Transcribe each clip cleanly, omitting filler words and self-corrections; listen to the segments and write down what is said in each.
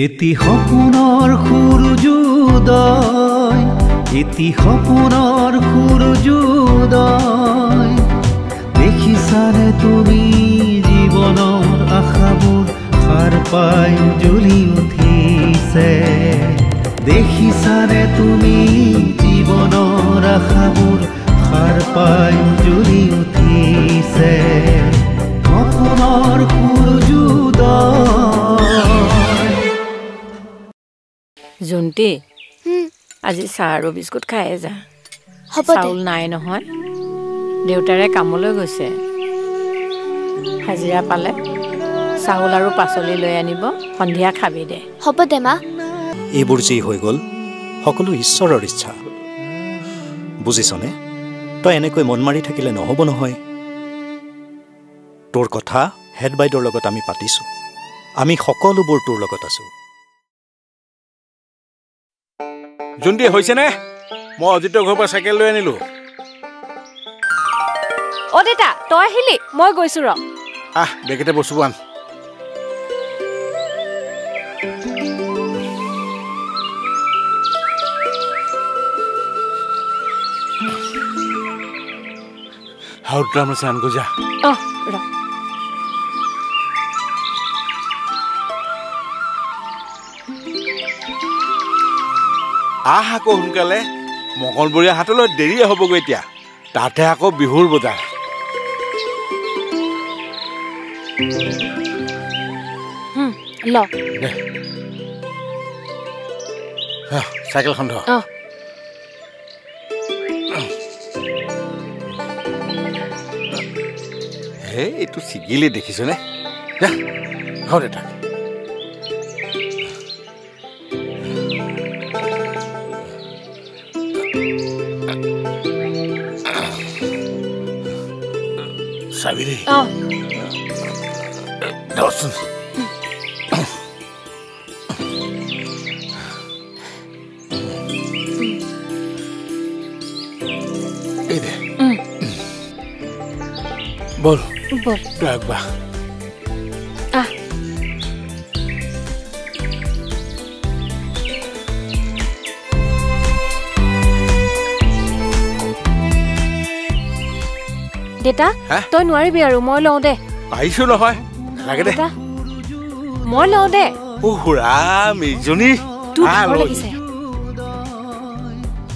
এটি সপোনৰ সূৰ্যোদয়, এটি সপোনৰ সূৰ্যোদয়। দেখিছানে তুমি জীৱনৰ আশাবোৰ সাৰ পাই জ্বলি উঠিছে। দেখিছানে তুমি জীৱনৰ আশাবোৰ সাৰ পাই জ্বলি উঠিছে। সপোনৰ সূৰ্যোদয়। জোন্তি আজি চাহ আৰু বিস্কুট খাই যা। চাউল নাই নহয়, দেউতাৰে কামলৈ গৈছে। হাজিৰা পালে চাউল আৰু পাচলি লৈ আনিব, সন্ধিয়া খাবি দে। হ'ব দে মা। এইবোৰ যি হৈ গ'ল সকলো ঈশ্বৰৰ ইচ্ছা, বুজিছনে? তই এনেকৈ মন মাৰি থাকিলে নহ'ব নহয়। তোৰ কথা হেড বাইদেউৰ লগত আমি পাতিছোঁ, আমি সকলোবোৰ তোৰ লগত আছোঁ। জোন্তি হৈছেনে? মই অজিতৰ ঘৰৰ পৰা চাইকেল লৈ আনিলোঁ। অ' দেউতা তই আহিলি? মই গৈছোঁ ৰ। বেগেতে বস্তুবোৰ আন। হাউদ্ৰাম আছে আন গজা। ৰ আকৌ সোনকালে, মঙলবৰীয়া হাটলৈ দেৰিয়ে হ'বগৈ এতিয়া। তাতে আকৌ বিহুৰ বজাৰ। ল চাইকেলখন ধৰ। হে এইটো ছিগিলে দেখিছনে? ঘৰ এটা চাবি দেই। ধৰচোন। এই দে বল বল আগবা। দেউতা তই নোৱাৰিবি আৰু, মই লওঁ দে। পাৰিছো নহয়, লাগে দে। মই লওঁ দে। ৰাম এইজনী লাগিছে।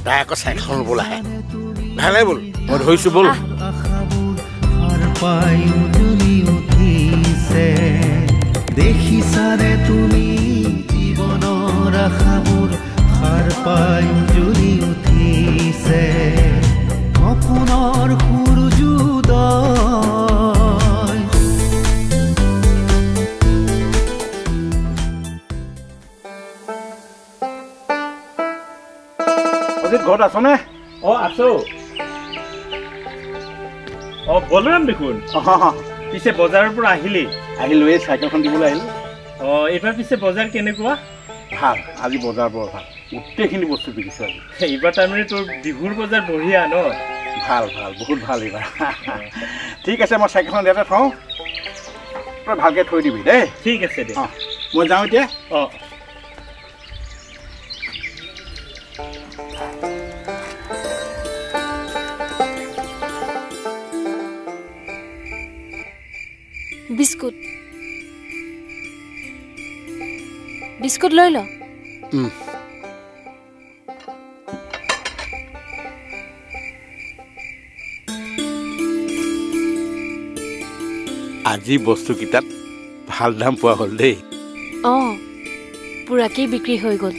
তাই আকৌ চাইকেলখন ল'ব লাহে। ভালে বল, মই ধৰিছো বল। দেখিছানে তুমি জীৱনৰ আশাবোৰ সাৰ পাই জ্বলি উঠিছে। সপোনৰ সূৰ্যোদয়। অজিত ঘৰত আছনে? আছো। বলৰাম দেখোন। পিছে বজাৰৰ পৰা আহিলো, এই চাইকেলখন দিবলৈ আহিলো। এইবাৰ পিছে বজাৰ কেনেকুৱা? ভাল, আজি বজাৰ বৰ ভাল, গোটেইখিনি বস্তু বিকিছো আজি। এইবাৰ তাৰমানে তোৰ বিহুৰ বজাৰ বঢ়িয়া ন? ভাল ভাল, বহুত ভাল এইবাৰ। ঠিক আছে, মই চাইকেলখন ইয়াতে থওঁ, তই ভালকৈ থৈ দিবি দেই। ঠিক আছে দে। মই যাওঁ এতিয়া। বিস্কুট বিস্কুট লৈ ল। আজি বস্তুকেইটাত ভাল দাম পোৱা হ'ল দেই। পুৰাকেই বিক্ৰী হৈ গ'ল।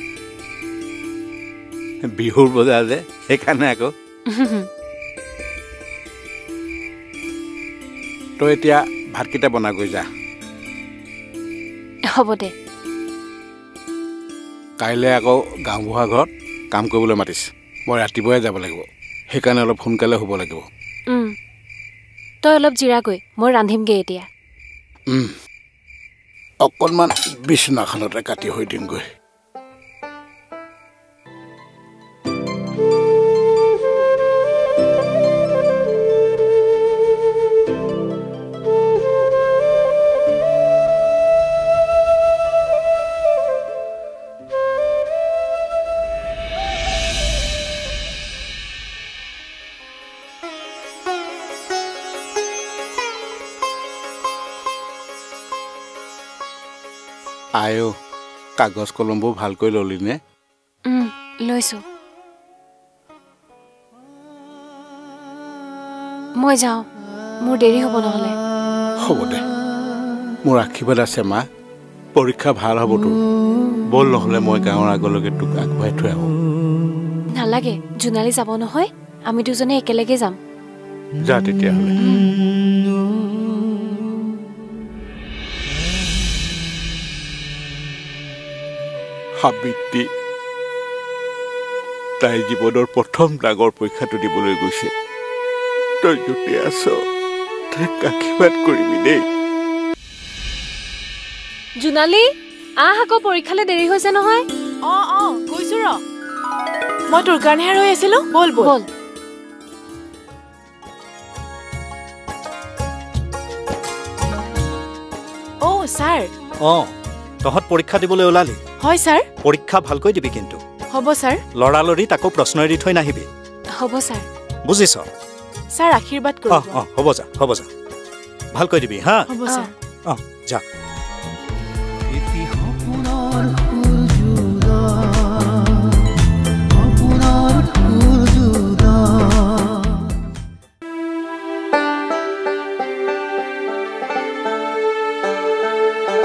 বিহুৰ বজাৰ যে, সেইকাৰণে আকৌ। তই এতিয়া ভাতকেইটা বনাগৈ যা। হ'ব দে। কাইলৈ আকৌ গাঁওবুঢ়া ঘৰত কাম কৰিবলৈ মাতিছে, মই ৰাতিপুৱাই যাব লাগিব, সেইকাৰণে অলপ সোনকালে হ'ব লাগিব। তই অলপ জিৰাগৈ, মই ৰান্ধিমগৈ এতিয়া। অকণমান বিচনাখনতে কাটি হৈ দিমগৈ। আয়ো কাগজ কলমবোৰ ভালকৈ ললিনে লৈছো মই যাওঁ মোৰ দেৰি হ'ব নহ'লে হ'ব দে মোৰ আশীৰ্বাদ আছে মা পৰীক্ষা ভাল হ'ব তোৰ বল নহ'লে মই গাঁৱৰ আগলৈকে তোক আগবঢ়াই থৈ আহোঁ নালাগে জোনালী যাব নহয় আমি দুজনে একেলগে যাম যা তেতিয়াহ'লে সাবিত্ৰী তাই জীৱনৰ প্ৰথম ডাঙৰ পৰীক্ষাটো দিবলৈ গৈছে তই যদি আছ তাইক আশীৰ্বাদ কৰিবি দেই জোনালী আহ আকৌ পৰীক্ষালৈ দেৰি হৈছে নহয় গৈছো ৰ মই তোৰ কাৰণেহে ৰৈ আছিলো বল বল ছাৰ তহঁত পৰীক্ষা দিবলৈ ওলালি হয় ছাৰ পৰীক্ষা ভালকৈ দিবি কিন্তু হ'ব ছাৰ লৰালৰি তাকো প্ৰশ্ন এৰি থৈ নাহিবি হ'ব ছাৰ বুজিছ ছাৰ আশীৰ্বাদ কৰিব হ'ব যা ভালকৈ দিবি হা হ'ব ছাৰ যা এটি সপোনৰ সূৰ্যোদয়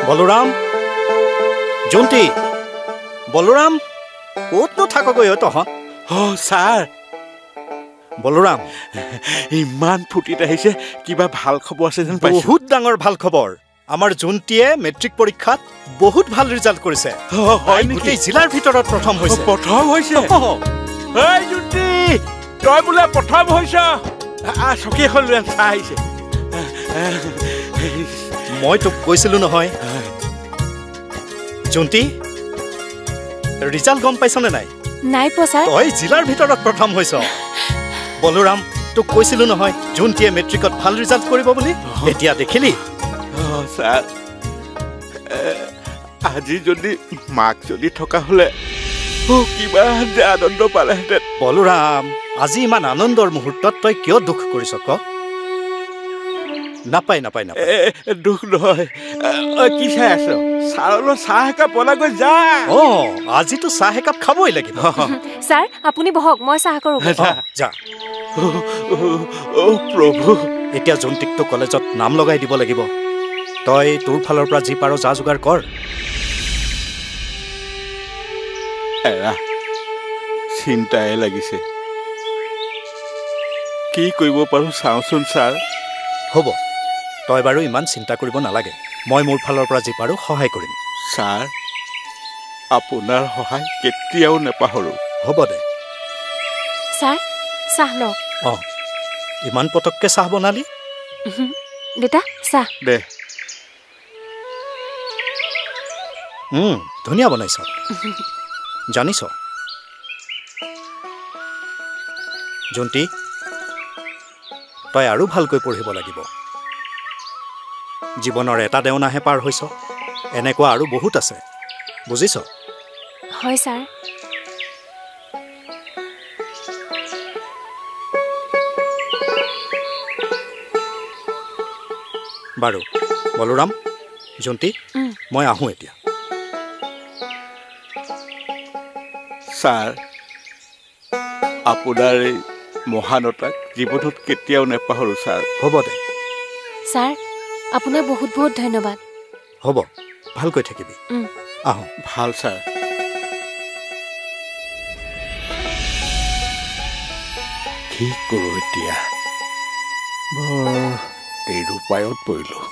বলৰাম জোন্তি বলৰাম ক'তনো থাকগৈ তহঁত ছাৰ বলৰাম ইমান ফূৰ্তিত আহিছে কিবা ভাল খবৰ আছে যেন পাইছো বহুত ডাঙৰ ভাল খবৰ আমাৰ জোন্তিয়ে মেট্ৰিক পৰীক্ষাত বহুত ভাল ৰিজাল্ট কৰিছে হয় নেকি গোটেই জিলাৰ ভিতৰত প্ৰথম হৈছে এই জোন্তি তই বোলে প্ৰথম হৈছ চকী এখন লৈ চাহ আহিছে মই তোক কৈছিলো নহয় জোন্তি ৰিজাল্ট গম পাইছনে নাই নাই পোৱা ছাৰ তই জিলাৰ ভিতৰত প্ৰথম হৈছ বলৰাম তোক কৈছিলো নহয় জোন্তিয়ে মেট্ৰিকত ভাল ৰিজাল্ট কৰিব বুলি এতিয়া দেখিলি ছাৰ আজি যদি মাক যদি থকা হলে কিবা যে আনন্দ পালেহেঁতেন বলৰাম আজি ইমান আনন্দৰ মুহূৰ্তত তই কিয় দুখ কৰিছ ক নাপায় দুখ নহয় কি চাই আছ ছাৰলৈ চাহ একাপ বনাগৈ যা আজিতো চাহ একাপ খাবই লাগিব ছাৰ আপুনি বহক মই চাহ কৰোঁ যা প্ৰভু এতিয়া জোন্তিকটো কলেজত নাম লগাই দিব লাগিব তই তোৰ ফালৰ পৰা যি পাৰ যা যোগাৰ কৰ এৰা চিন্তাই লাগিছে কি কৰিব পাৰো চাওঁচোন ছাৰ হ'ব তই বাৰু ইমান চিন্তা কৰিব নালাগে মই মোৰ ফালৰ পৰা যি পাৰো সহায় কৰিম ছাৰ আপোনাৰ সহায় কেতিয়াও নেপাহৰো হ'ব দে ছাৰ চাহ লওক ইমান পটককে চাহ বনালি দেতা চাহ দে ধুনীয়া বনাইছ জানিছ জোন্তি তই আৰু ভালকৈ পঢ়িব লাগিব জীৱনৰ এটা দেওনাহে পাৰ হৈছ এনেকুৱা আৰু বহুত আছে বুজিছ হয় ছাৰ বাৰু বলৰাম জোন্তি মই আহোঁ এতিয়া ছাৰ আপোনাৰ এই মহানতাক জীৱনত কেতিয়াও নেপাহৰো ছাৰ হ'ব দে ছাৰ আপোনাক বহুত বহুত ধন্যবাদ হ'ব ভালকৈ থাকিবি আহোঁ ভাল ছাৰ কি কৰোঁ এতিয়া বৰ এই উপায়ত পৰিলোঁ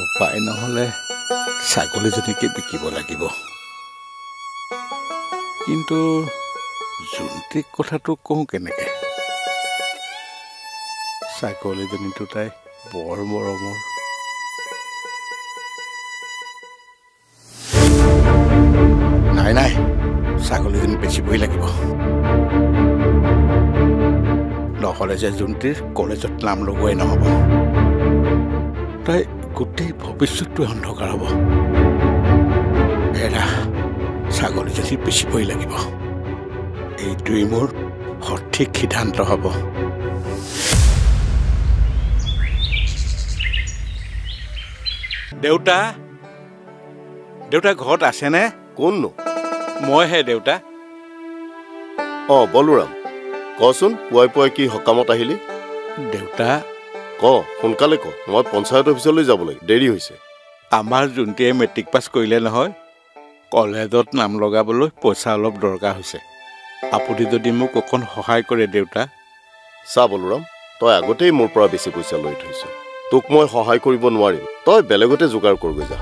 উপায় নহ'লে ছাগলীজনীকে বিকিব লাগিব কিন্তু জোন্তিক কথাটো কওঁ কেনেকে ছাগলীজনীটো তাই বৰ মৰমৰ নাই ছাগলীজনী বেচিবই লাগিব নহ'লে যে জোন্তিৰ কলেজত নাম লগোৱাই নহ'ব তাই গোটেই ভৱিষ্যতটো অন্ধকাৰ হ'ব এৰা ছাগলীজনী বেচিবই লাগিব এইটোৱেই মোৰ সঠিক সিদ্ধান্ত হ'ব দেউতা দেউতা ঘৰত আছেনে? কোননো? মইহে দেউতা। বলোৰাম, কচোন পুৱাই পুৱাই কি সকামত আহিলি? দেউতা সোনকালে ক, মই পঞ্চায়ত অফিচলৈ যাব লাগে, দেৰি হৈছে। আমাৰ জোনটিয়ে মেট্ৰিক পাছ কৰিলে নহয়, কলেজত নাম লগাবলৈ পইচা অলপ দৰকাৰ হৈছে। আপুনি যদি মোক অকণ সহায় কৰে দেউতা। চা বলোৰাম, তই আগতেই মোৰ পৰা বেছি পইচা লৈ থৈছ, তোক মই সহায় কৰিব নোৱাৰিম, তই বেলেগতে যোগাৰ কৰগৈ যা।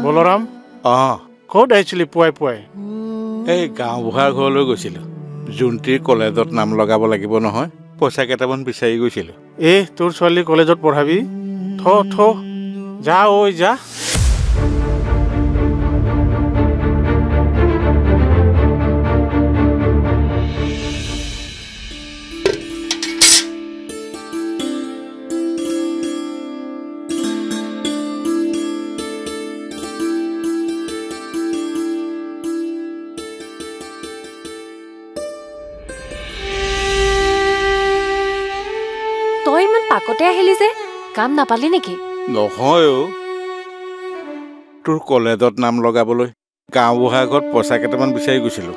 বলৰাম, ক'ত আহিছিলি পুৱাই পুৱাই? এই গাঁওবুঢ়াৰ ঘৰলৈ গৈছিলোঁ। জোনটিৰ কলেজত নাম লগাব লাগিব নহয়, পইচা কেইটামান বিচাৰি গৈছিলোঁ। তোৰ ছোৱালী কলেজত পঢ়াবি? যা ঐ যা। তই ইমান পাকতে আহিলি যে, কাম নাপালি নেকি? নহয় তোৰ কলেজত নাম লগাবলৈ গাঁওবুঢ়াৰ ঘৰত পইচা কেইটামান বিচাৰি গৈছিলোঁ।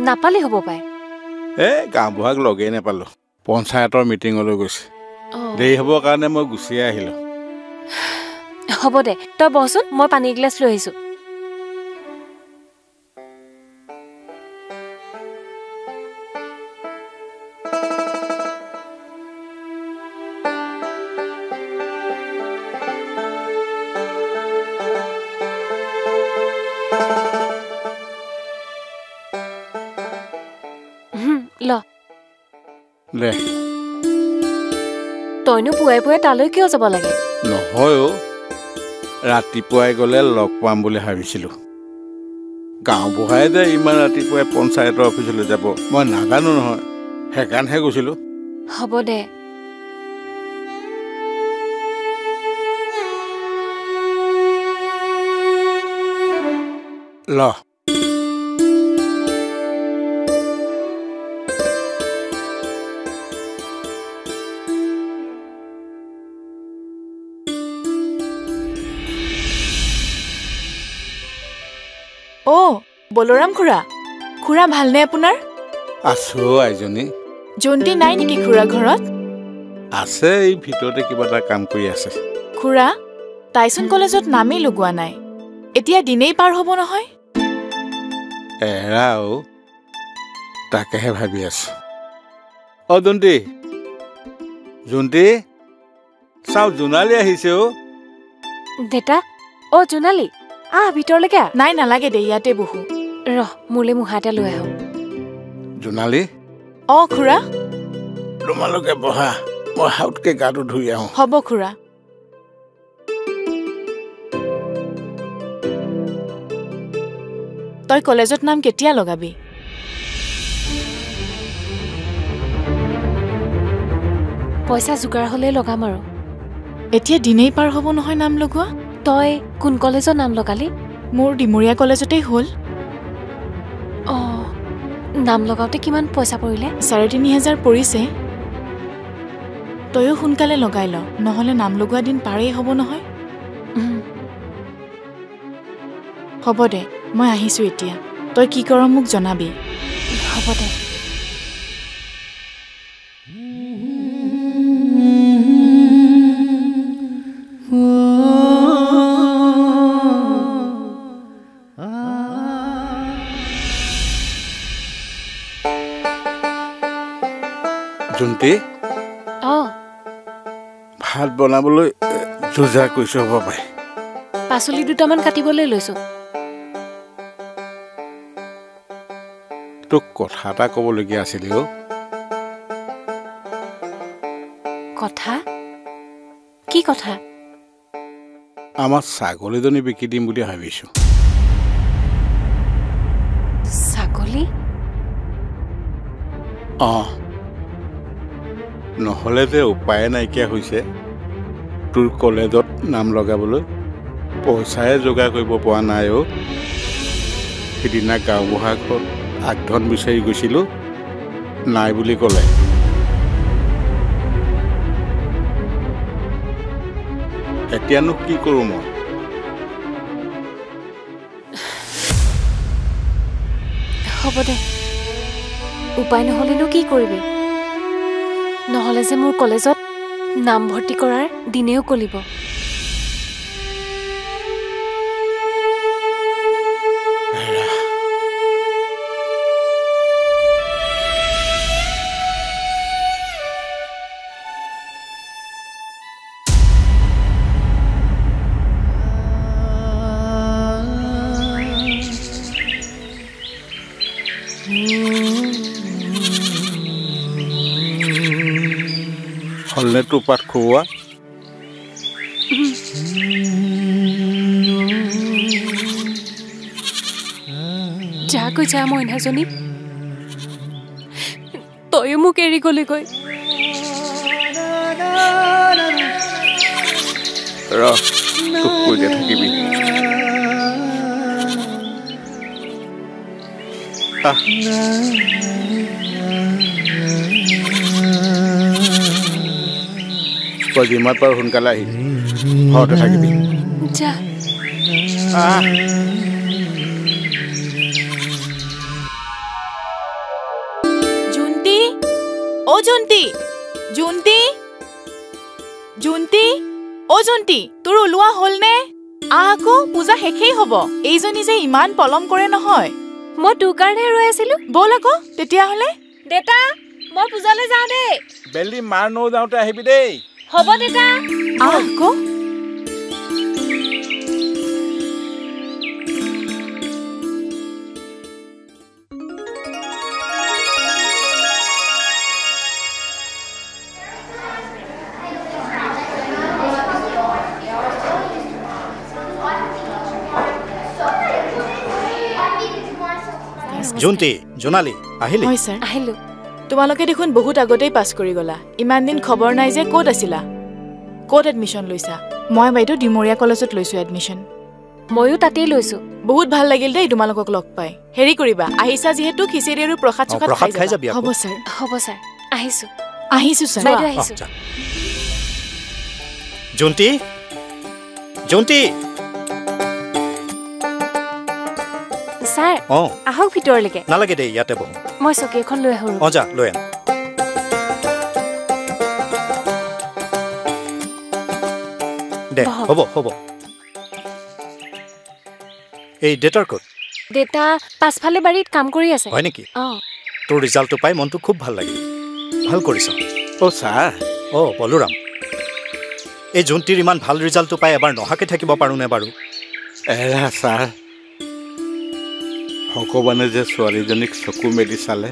নাপালি হ'ব পাই। গাঁওবুঢ়াক লগেই নাপালোঁ, পঞ্চায়তৰ মিটিঙলৈ গৈছে। দেৰি হ'বৰ কাৰণে মই গুচিয়ে আহিলোঁ। হ'ব দে, তই বহচোন, মই পানী এগিলাচ লৈ আহিছোঁ। তইনো পুৱাই পুৱাই তালৈ কিয় যাব লাগে? নহয় ৰাতিপুৱাই গ'লে লগ পাম বুলি ভাবিছিলোঁ। গাঁওবুঢ়াই যে ইমান ৰাতিপুৱাই পঞ্চায়তৰ অফিচলৈ যাব মই নাজানো নহয়, সেইকাৰণেহে গৈছিলোঁ। হ'ব দে। বলোৰাম খুৰা ভালনে আপোনাৰ? আছো আইজনী। জোনটি নাই নেকি খুৰা ঘৰত? আছে, এই ভিতৰতে কিবা এটা কাম কৰি আছে। খুৰা, তাইচোন কলেজত নামেই লগোৱা নাই, এতিয়া দিনেই পাৰ হ'ব নহয়। তাকেহে ভাবি আছো। জোনটি চাও, জোনালী আহিছে। দেতা, জোনালী আহ ভিতৰলৈকে। নাই নালাগে দে, ইয়াতে বহো। মোলে মুহা এটা লৈ আহো। জোনালী। খুৰা। তোমালোকে বহা, মই হাউতকে গাটো ধুই আহো। হ'ব খুৰা। তই কলেজত নাম কেতিয়া লগাবি? পইচা যোগাৰ হলে লগাম আৰু। এতিয়া দিনেই পাৰ হ'ব নহয় নাম লগোৱা। তই কোন কলেজত নাম লগালি? মোৰ ডিমৰীয়া কলেজতেই হ'ল। নাম লগাওঁতে কিমান পইচা পৰিলে? ৩,৫০০ পৰিছে। তয়ো সোনকালে লগাই ল, নহ'লে নাম লগোৱা দিন পাৰেই হ'ব নহয়। হ'ব দে, মই আহিছোঁ এতিয়া। তই কি কৰ মোক জনাবি। হ'ব দে। জোনটি, ভাত বনাবলৈ যোজা কৰিছো হ'ব পাৰে। পাচলি দুটামান কাটিবলৈ লৈছো। তোক কথা এটা ক'বলগীয়া আছিল। কথা? কি কথা? আমাৰ ছাগলীজনী বিকি দিম বুলি ভাবিছো। ছাগলী? নহ'লে যে উপায় নাইকিয়া হৈছে তোৰ কলেজত নাম লগাবলৈ পইচাই যোগাৰ কৰিব পৰা নাই অ' সিদিনা গাঁওবুঢ়া ঘৰত আগধন বিচাৰি গৈছিলোঁ নাই বুলি ক'লে এতিয়ানো কি কৰোঁ মই হ'ব দে উপায় নহ'লেনো কি কৰিবি নহ'লে যে মোৰ কলেজত নাম ভৰ্তি কৰাৰ দিনেও কলিব হলনে তোৰ পাত খুওৱা যাকৈ যা মইনাজনী তয়ো মোক এৰি গ'লিগৈ তোক কৈ দে থাকিবি তই যিমান পাৰ সোনকালে আহিবি ঘৰতে থাকিবি যা জুন্তি অ জুন্তি জুন্তি জুন্তি অ জুন্তি তোৰ ওলোৱা হ'লনে আকৌ পূজা শেষেই হ'ব এইজনী যে ইমান পলম কৰে নহয় মই তোৰ কাৰণে ৰৈ আছিলো ব'ল আকৌ তেতিয়াহ'লে দেতা মই পূজালৈ যাওঁ দেই বেলি মাৰ নৌ যাওঁতে আহিবি দেই হ'ব দেতা আকৌ জুন্তি জোনালী আহিলি হয় ছাৰ আহিলো তোমালোকে দেখোন বহুত আগতেই পাছ কৰি গ'লা ইমান দিন খবৰ নাই যে ক'ত আছিলা ক'ত এডমিশ্যন লৈছা মই বাইদেউ ডিমৰীয়া কলেজত লৈছোঁ এডমিশ্যন ময়ো তাতেই লৈছো বহুত ভাল লাগিল দেই তোমালোকক লগ পাই হেৰি কৰিবা আহিছা যিহেতু খিচিৰি আৰু প্ৰসাদ চসাদ খাই যাবা হ'ব ছাৰ হ'ব ছাৰ আহিছো আহিছো ছাৰ বাইদেউ আহিছো জুন্তি জুন্তি ছাৰ আহক ভিতৰলৈকে নালাগে দেই ইয়াতে বহো মই চকী এখন লৈ আহোঁ যা লৈ আন দে হ'ব হ'ব এই ডেটাৰ ক'ত দেতা পাছফালে বাৰীত কাম কৰি আছে হয় নেকি অঁ তোৰ ৰিজাল্টটো পাই মনটো খুব ভাল লাগিল ভাল কৰিছ অ' ছাৰ বলোৰাম এই জুন্তিৰ ইমান ভাল ৰিজাল্টটো পাই এবাৰ নহাকে থাকিব পাৰোঁনে বাৰু এৰা ছাৰ ভগৱানে যে ছোৱালীজনীক চকু মেলি চালে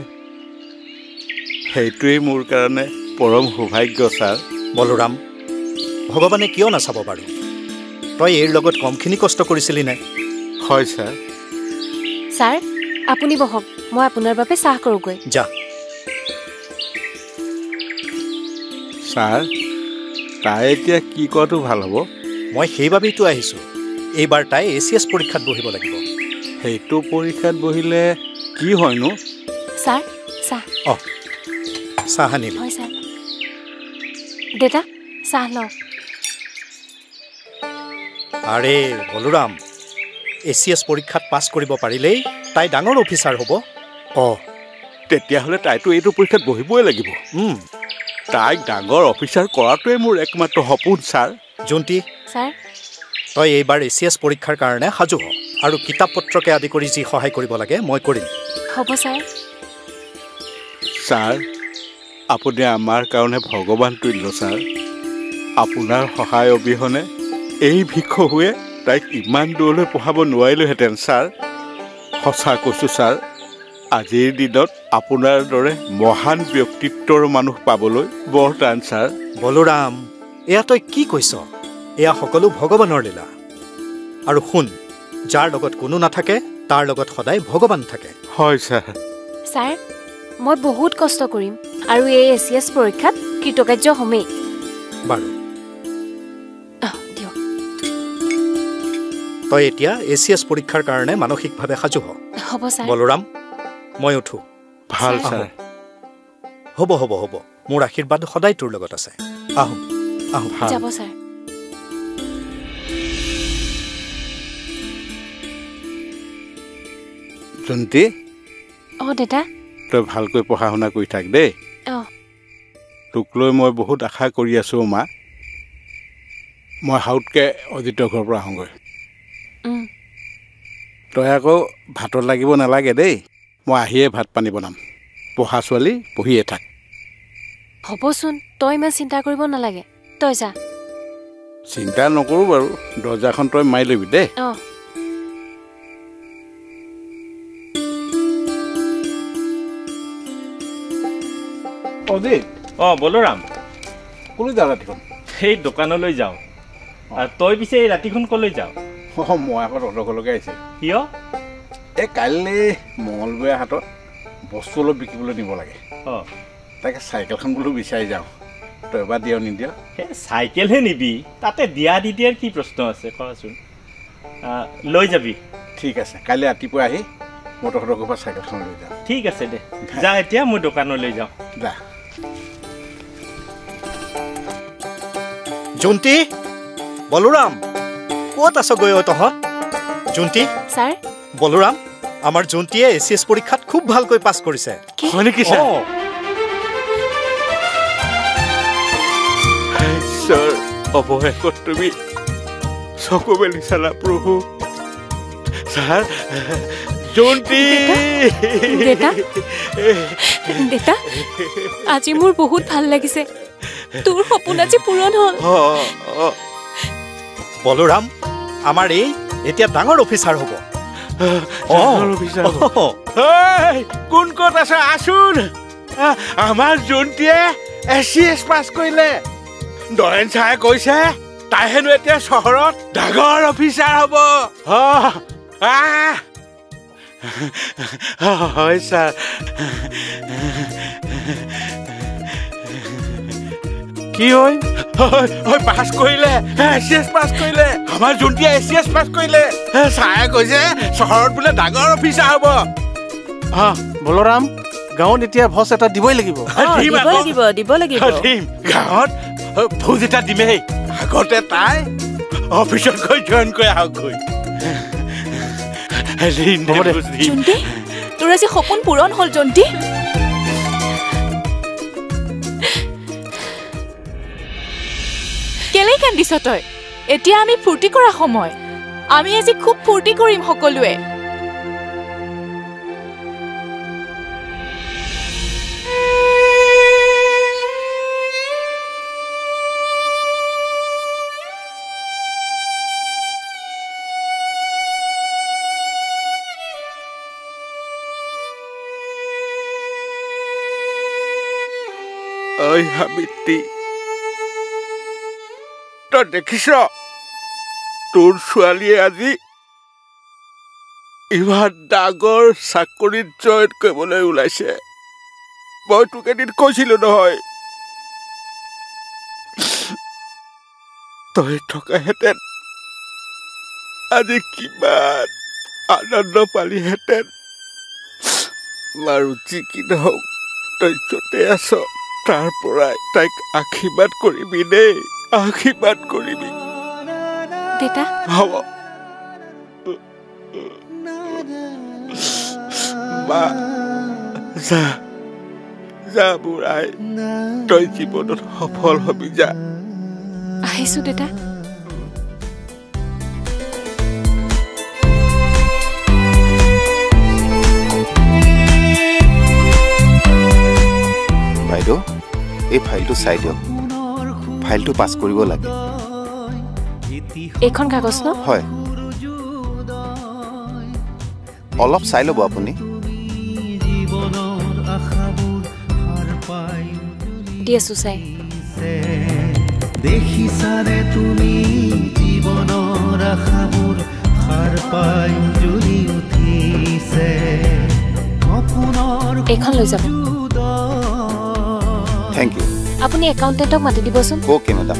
সেইটোৱেই মোৰ কাৰণে পৰম সৌভাগ্য ছাৰ বলোৰাম ভগৱানে কিয় নাচাব বাৰু তই এইৰ লগত কমখিনি কষ্ট কৰিছিলি নে হয় ছাৰ ছাৰ আপুনি বহক মই আপোনাৰ বাবে চাহ কৰোঁগৈ যা ছাৰ তাই এতিয়া কি কৰাটো ভাল হ'ব মই সেইবাবেইতো আহিছোঁ এইবাৰ তাই ACS পৰীক্ষাত বহিব লাগিব সেইটো পৰীক্ষাত বহিলে কি হয়নো ছাৰ চাহ চাহ আনিবি হয় ছাৰ দেতা চাহ লওঁ আৰে বলোৰাম ACS পৰীক্ষাত পাছ কৰিব পাৰিলেই তাই ডাঙৰ অফিচাৰ হ'ব তেতিয়াহ'লে তাইতো এইটো পৰীক্ষাত বহিবই লাগিব তাইক ডাঙৰ অফিচাৰ কৰাটোৱে মোৰ একমাত্ৰ সপোন ছাৰ জুন্তি ছাৰ তই এইবাৰ ACS পৰীক্ষাৰ কাৰণে সাজু হ আৰু কিতাপ পত্ৰকে আদি কৰি যি সহায় কৰিব লাগে মই কৰিম হ'ব ছাৰ ছাৰ আপুনি আমাৰ কাৰণে ভগৱান তুল্য ছাৰ আপোনাৰ সহায় অবিহনে এই ভিক্ষুৱে তাইক ইমান দূৰলৈ পঢ়াব নোৱাৰিলোহেঁতেন ছাৰ সঁচা কৈছোঁ ছাৰ আজিৰ দিনত আপোনাৰ দৰে মহান ব্যক্তিত্বৰ মানুহ পাবলৈ বৰ টান ছাৰ বলোৰাম এয়া তই কি কৈছ এয়া সকলো ভগৱানৰ লীলা আৰু শুন যাৰ লগত কোনো নাথাকে তাৰ লগত সদায় ভগৱান থাকে হয় ছাৰ ছাৰ মই বহুত কষ্ট কৰিম আৰু এই ACS পৰীক্ষাত কৃতকাৰ্য হমেই বাৰু দিয়ক তই এতিয়া ACS পৰীক্ষাৰ কাৰণে মানসিকভাৱে সাজু হ হ'ব ছাৰ বলৰাম মই উঠো ভাল ছাৰ হ'ব হ'ব হ'ব মোৰ আশীৰ্বাদ সদায় তোৰ লগত আছে আহোঁ আহোঁ যাব ছাৰ জন্তি দেতা তই ভালকৈ পঢ়া শুনা কৰি থাক দেই তোক লৈ মই বহুত আশা কৰি আছো মা মই হাউতকৈ অজিতৰ ঘৰৰ পৰা আহোঁগৈ তই আকৌ ভাতত লাগিব নালাগে দেই মই আহিয়ে ভাত পানী বনাম পঢ়া ছোৱালী পঢ়িয়ে থাক হ'বচোন তই ইমান চিন্তা কৰিব নালাগে তই যা চিন্তা নকৰোঁ বাৰু দৰ্জাখন তই মাৰি ল'বি দেই অজিত বলৰাম ক'লৈ যাওঁ ৰাতিখন সেই দোকানলৈ যাওঁ তই পিছে এই ৰাতিখন ক'লৈ যাওঁ মই আকৌ তহঁতৰ ঘৰলৈকে আহিছোঁ কিয় এই কাইলৈ মঙলবৰীয়া হাতত বস্তু অলপ বিকিবলৈ নিব লাগে তাকে চাইকেলখন বোলো বিচাৰি যাওঁ তই এবাৰ দিয় নিদিয় সেই চাইকেলহে নিবি তাতে দিয়া দি দিয়াৰ কি প্ৰশ্ন আছে কোৱাচোন লৈ যাবি ঠিক আছে কাইলৈ ৰাতিপুৱা আহি মই তহঁতৰ ঘৰৰ পৰা চাইকেলখন লৈ যাম ঠিক আছে দে যা এতিয়া মই দোকানলৈ যাওঁ যা জন্তি বলৰাম ক'ত আছ গৈ তহঁত জন্তি ছাৰ বলৰাম আমাৰ জন্তিয়ে ACS পৰীক্ষাত খুব ভালকৈ পাছ কৰিছে হয় নেকি ছাৰ ঈশ্বৰ অৱশেষত তুমি চকু মেলি চালা প্ৰভু ছাৰ জন্তি দেতা আজি মোৰ বহুত ভাল লাগিছে তোৰ সপোন আজি পূৰণ হ'ল বলৰাম আমাৰ এই এতিয়া ডাঙৰ অফিচাৰ হ'ব কোন ক'ত আছে আছোন আমাৰ জন্তিয়ে ACS পাছ কৰিলে দৰেন ছাৰে কৈছে তাই হেনো এতিয়া চহৰত ডাঙৰ অফিচাৰ হ'ব হয় ছাৰ কি হয় পাছ কৰিলে ACS পাছ কৰিলে আমাৰ জন্তিয়ে ACS পাছ কৰিলে ছাৰে কৈছে চহৰত বোলে ডাঙৰ অফিচাৰ হ'ব বলৰাম গাঁৱত এতিয়া ভোজ এটা দিবই লাগিব গাঁৱত ভোজ এটা দিমেই আগতে তাই অফিচত গৈ জইন কৰি আহকগৈ জন্তি তোৰ আজি সপোন পূৰণ হ'ল জন্তি কেলেই কান্দিছ তই এতিয়া আমি ফূৰ্তি কৰা সময় আমি আজি খুব ফূৰ্তি কৰিম সকলোৱে ঐ হাবিতি তই দেখিছ তোৰ ছোৱালীয়ে আজি ইমান ডাঙৰ চাকৰিত জইন কৰিবলৈ ওলাইছে মই তোক এদিন কৈছিলো নহয় তই থকাহেঁতেন আজি কিমান আনন্দ পালিহেঁতেন বাৰু যি কি নহওক তই য'তে আছ তাৰ পৰাই তাইক আশীৰ্বাদ কৰিবি দেই আশীৰ্বাদ কৰিবি দেতা হ'ব মা যা যা বুঢ়াই তই জীৱনত সফল হবি যা আহিছো দেতা বাইদেউ এই ফাইলটো চাই দিয়ক ফাইলটো পাছ কৰিব লাগে এইখন কাগজ ন হয় অলপ চাই ল'ব আপুনি দি আছো চাই দেখিছানে তুমি জীৱনৰ আশাবোৰ সাৰ পাই জ্বলি উঠিছে এইখন লৈ যাব থেংক ইউ আপুনি একাউণ্টেণ্টক মাতি দিবচোন। Okay madam.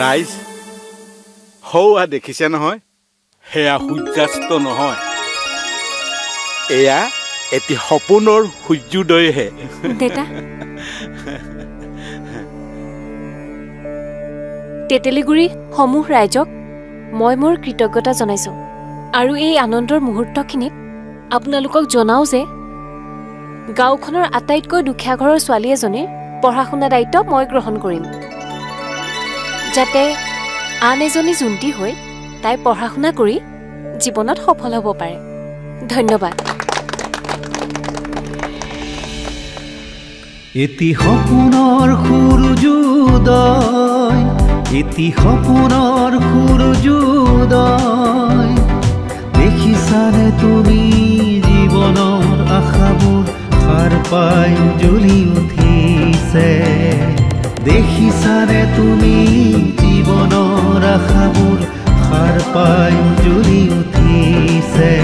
ৰাইজ হৌৱা দেখিছে নহয়, সেয়া সূৰ্যাস্ত নহয়, এয়া এটি সপোনৰ সূৰ্যোদয়হে। দেউতা, তেতেলীগুৰি সমূহ ৰাইজক মই মোৰ কৃতজ্ঞতা জনাইছোঁ আৰু এই আনন্দৰ মুহূৰ্তখিনিত আপোনালোকক জনাওঁ যে গাঁওখনৰ আটাইতকৈ দুখীয়া ঘৰৰ ছোৱালী এজনীৰ পঢ়া শুনা দায়িত্ব মই গ্ৰহণ কৰিম, যাতে আন এজনী জোণ্টি হৈ তাই পঢ়া শুনা কৰি জীৱনত সফল হ'ব পাৰে। ধন্যবাদ। এটি সপোনৰ সূৰ্যোদয়, এটি সপোনৰ সূৰ্যোদয়, দেখিছানে তুমি জীৱনৰ আশাবোৰ সাৰ পাই জ্বলি উঠিছে, দেখিছানে তুমি জীৱনৰ আশাবোৰ সাৰ পাই জ্বলি উঠিছে।